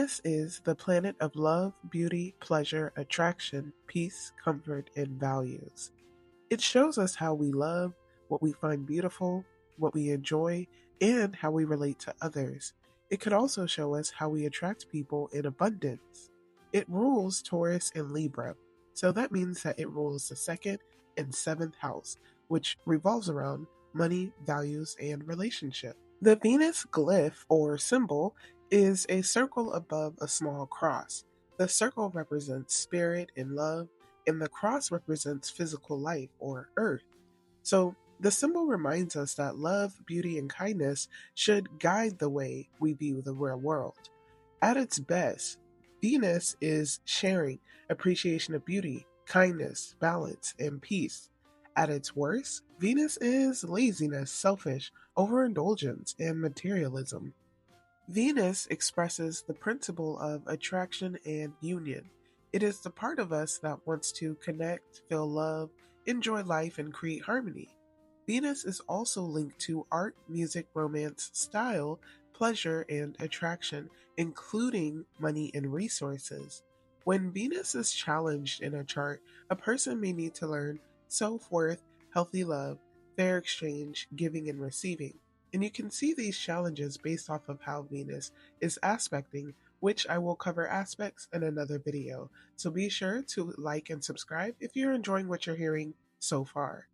Venus is the planet of love, beauty, pleasure, attraction, peace, comfort, and values. It shows us how we love, what we find beautiful, what we enjoy, and how we relate to others. It could also show us how we attract people in abundance. It rules Taurus and Libra, so that means that it rules the second and seventh house, which revolves around money, values, and relationship. The Venus glyph or symbol is a circle above a small cross. The circle represents spirit and love, and the cross represents physical life or earth. So the symbol reminds us that love, beauty, and kindness should guide the way we view the real world. At its best, Venus is sharing, appreciation of beauty, kindness, balance, and peace. At its worst, Venus is laziness, selfish, overindulgence, and materialism. Venus expresses the principle of attraction and union. It is the part of us that wants to connect, feel love, enjoy life, and create harmony. Venus is also linked to art, music, romance, style, pleasure, and attraction, including money and resources. When Venus is challenged in a chart, a person may need to learn self worth, healthy love, fair exchange, giving, and receiving. And you can see these challenges based off of how Venus is aspecting, which I will cover aspects in another video. So be sure to like and subscribe if you're enjoying what you're hearing so far.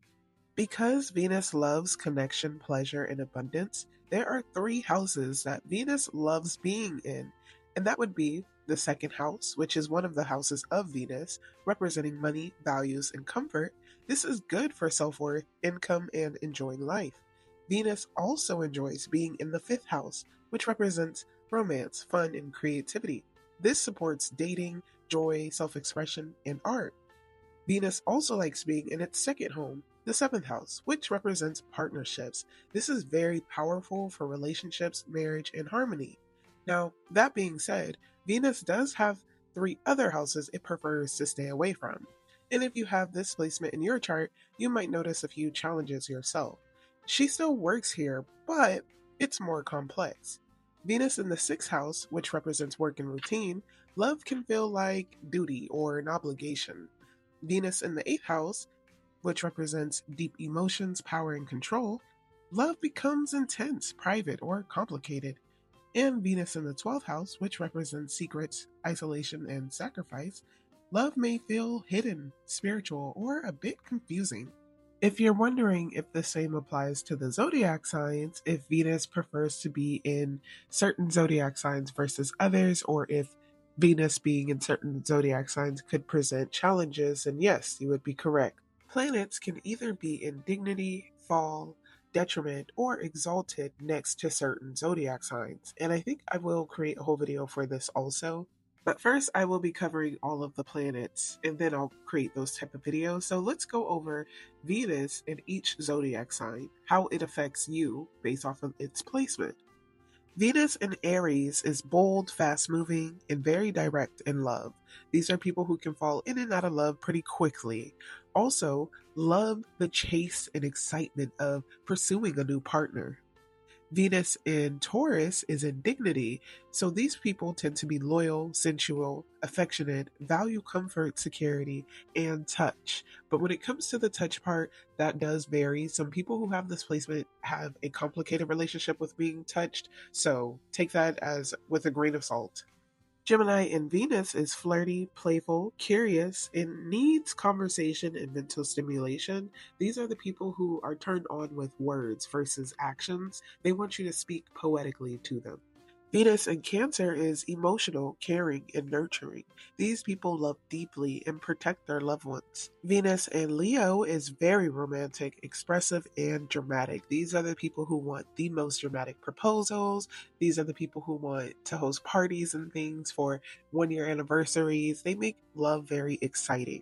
Because Venus loves connection, pleasure, and abundance, there are three houses that Venus loves being in, and that would be the second house, which is one of the houses of Venus, representing money, values, and comfort. This is good for self-worth, income, and enjoying life. Venus also enjoys being in the fifth house, which represents romance, fun, and creativity. This supports dating, joy, self-expression, and art. Venus also likes being in its second home, the seventh house, which represents partnerships. This is very powerful for relationships, marriage, and harmony. Now, that being said, Venus does have three other houses it prefers to stay away from. And if you have this placement in your chart, you might notice a few challenges yourself. She still works here, but it's more complex. Venus in the sixth house, which represents work and routine, love can feel like duty or an obligation. Venus in the eighth house, which represents deep emotions, power, and control, love becomes intense, private, or complicated. And Venus in the 12th house, which represents secrets, isolation, and sacrifice, love may feel hidden, spiritual, or a bit confusing. If you're wondering if the same applies to the zodiac signs, if Venus prefers to be in certain zodiac signs versus others, or if Venus being in certain zodiac signs could present challenges, and yes, you would be correct. Planets can either be in dignity, fall, detriment, or exalted next to certain zodiac signs, and I think I will create a whole video for this also. But first, I will be covering all of the planets, and then I'll create those type of videos. So let's go over Venus in each zodiac sign, how it affects you based off of its placement. Venus in Aries is bold, fast-moving, and very direct in love. These are people who can fall in and out of love pretty quickly. Also, love the chase and excitement of pursuing a new partner. Venus in Taurus is in dignity, so these people tend to be loyal, sensual, affectionate, value comfort, security, and touch. But when it comes to the touch part, that does vary. Some people who have this placement have a complicated relationship with being touched, so take that as with a grain of salt. Gemini in Venus is flirty, playful, curious, and needs conversation and mental stimulation. These are the people who are turned on with words versus actions. They want you to speak poetically to them. Venus in Cancer is emotional, caring, and nurturing. These people love deeply and protect their loved ones. Venus in Leo is very romantic, expressive, and dramatic. These are the people who want the most dramatic proposals. These are the people who want to host parties and things for one-year anniversaries. They make love very exciting,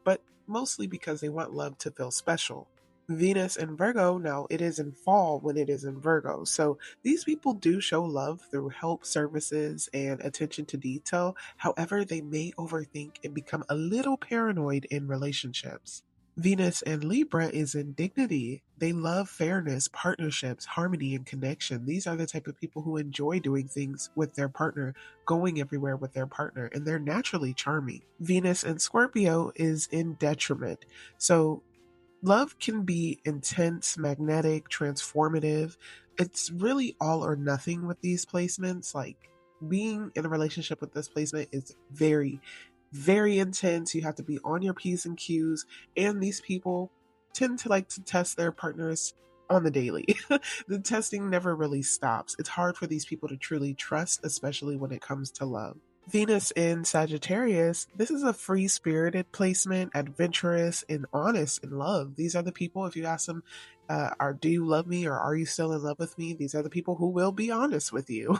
but mostly because they want love to feel special. Venus in Virgo, now it is in fall when it is in Virgo. So these people do show love through help, services, and attention to detail. However, they may overthink and become a little paranoid in relationships. Venus and Libra is in dignity. They love fairness, partnerships, harmony, and connection. These are the type of people who enjoy doing things with their partner, going everywhere with their partner, and they're naturally charming. Venus and Scorpio is in detriment. So love can be intense, magnetic, transformative. It's really all or nothing with these placements. Like being in a relationship with this placement is very, very intense. You have to be on your P's and Q's, and these people tend to like to test their partners on the daily. The testing never really stops. It's hard for these people to truly trust, especially when it comes to love. Venus in Sagittarius, this is a free spirited placement, adventurous and honest in love. These are the people, if you ask them, do you love me or are you still in love with me? These are the people who will be honest with you.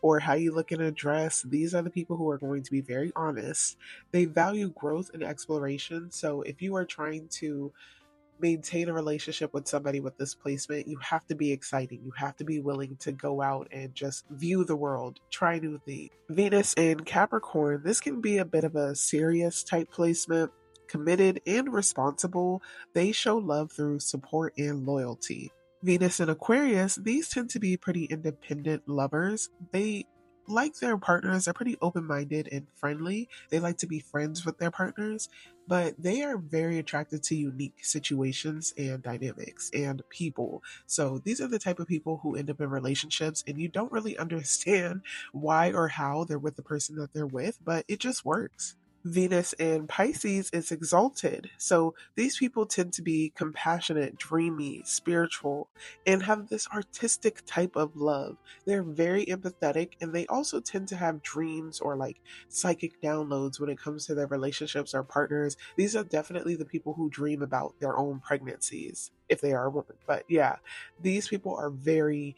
Or how you look in a dress. These are the people who are going to be very honest. They value growth and exploration. So if you are trying to maintain a relationship with somebody with this placement, you have to be exciting. You have to be willing to go out and just view the world, try new things. Venus in Capricorn, this can be a bit of a serious type placement, committed and responsible. They show love through support and loyalty. Venus in Aquarius, these tend to be pretty independent lovers. They like their partners, they're pretty open minded and friendly. They like to be friends with their partners, but they are very attracted to unique situations and dynamics and people. So these are the type of people who end up in relationships and you don't really understand why or how they're with the person that they're with, but it just works. Venus in Pisces is exalted. So these people tend to be compassionate, dreamy, spiritual, and have this artistic type of love. They're very empathetic and they also tend to have dreams or like psychic downloads when it comes to their relationships or partners. These are definitely the people who dream about their own pregnancies if they are a woman. But yeah, these people are very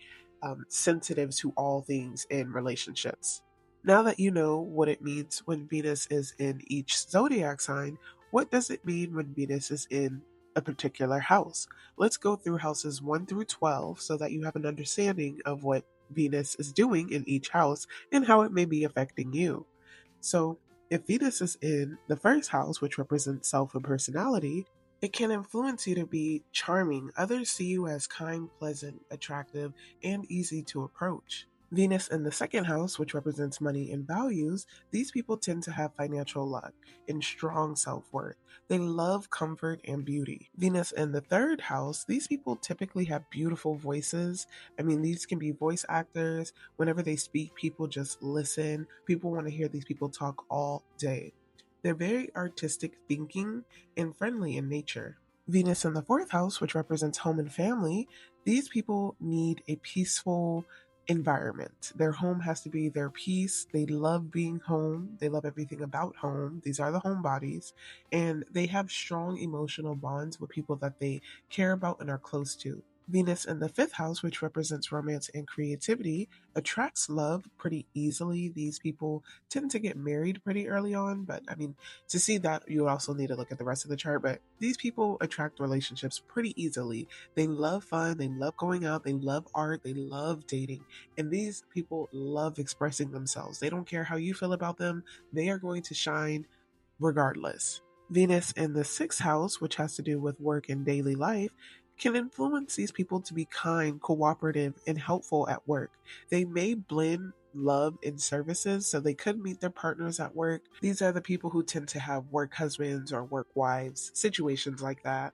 sensitive to all things in relationships. Now that you know what it means when Venus is in each zodiac sign, what does it mean when Venus is in a particular house? Let's go through houses 1 through 12 so that you have an understanding of what Venus is doing in each house and how it may be affecting you. So, if Venus is in the first house, which represents self and personality, it can influence you to be charming. Others see you as kind, pleasant, attractive, and easy to approach. Venus in the second house, which represents money and values, these people tend to have financial luck and strong self worth. They love comfort and beauty. Venus in the third house, these people typically have beautiful voices. I mean, these can be voice actors. Whenever they speak, people just listen. People want to hear these people talk all day. They're very artistic thinking and friendly in nature. Venus in the fourth house, which represents home and family, these people need a peaceful environment. Their home has to be their peace. They love being home. They love everything about home. These are the homebodies. And they have strong emotional bonds with people that they care about and are close to. Venus in the fifth house, which represents romance and creativity, attracts love pretty easily. These people tend to get married pretty early on, but I mean, to see that, you also need to look at the rest of the chart. But these people attract relationships pretty easily. They love fun, they love going out, they love art, they love dating, and these people love expressing themselves. They don't care how you feel about them, they are going to shine regardless. Venus in the sixth house, which has to do with work and daily life, can influence these people to be kind, cooperative, and helpful at work. They may blend love and services, so they could meet their partners at work. These are the people who tend to have work husbands or work wives, situations like that.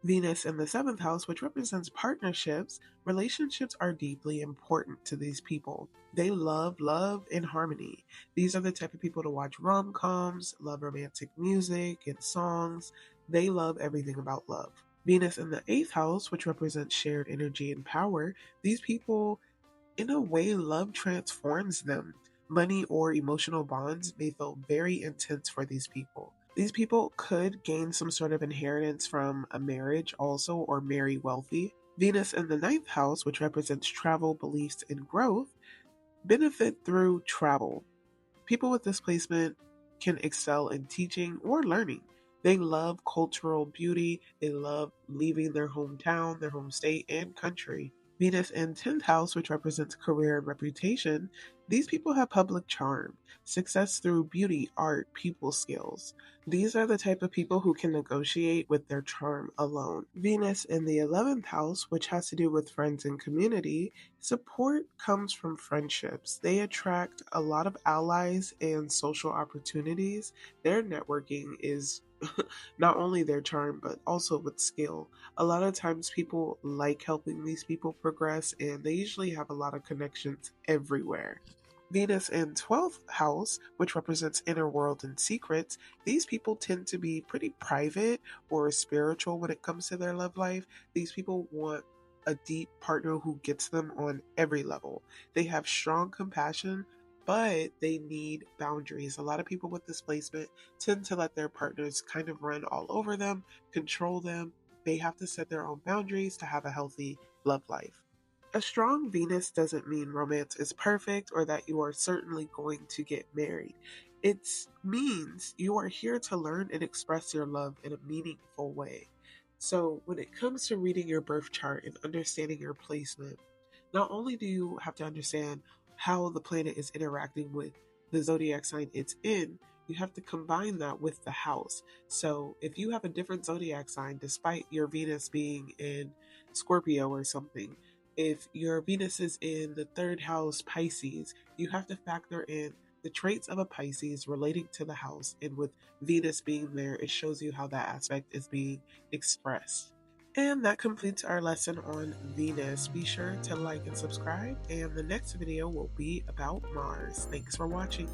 Venus in the seventh house, which represents partnerships, relationships are deeply important to these people. They love love and harmony. These are the type of people to watch rom-coms, love romantic music and songs. They love everything about love. Venus in the eighth house, which represents shared energy and power, these people, in a way, love transforms them. Money or emotional bonds may feel very intense for these people. These people could gain some sort of inheritance from a marriage also or marry wealthy. Venus in the ninth house, which represents travel, beliefs, and growth, benefit through travel. People with this placement can excel in teaching or learning. They love cultural beauty. They love leaving their hometown, their home state, and country. Venus in 10th house, which represents career and reputation, These people have public charm, success through beauty, art, people skills. These are the type of people who can negotiate with their charm alone. Venus in the 11th house, which has to do with friends and community, support comes from friendships. They attract a lot of allies and social opportunities. Their networking is not only their charm, but also with skill. A lot of times people like helping these people progress, and they usually have a lot of connections everywhere. Venus in 12th house, which represents inner world and secrets, these people tend to be pretty private or spiritual when it comes to their love life. These people want a deep partner who gets them on every level. They have strong compassion, but they need boundaries. A lot of people with this placement tend to let their partners kind of run all over them, control them. They have to set their own boundaries to have a healthy love life. A strong Venus doesn't mean romance is perfect or that you are certainly going to get married. It means you are here to learn and express your love in a meaningful way. So, when it comes to reading your birth chart and understanding your placement, not only do you have to understand how the planet is interacting with the zodiac sign it's in, you have to combine that with the house. So, if you have a different zodiac sign, despite your Venus being in Scorpio or something, if your Venus is in the third house, Pisces, you have to factor in the traits of a Pisces relating to the house. And with Venus being there, it shows you how that aspect is being expressed. And that completes our lesson on Venus. Be sure to like and subscribe, and the next video will be about Mars. Thanks for watching.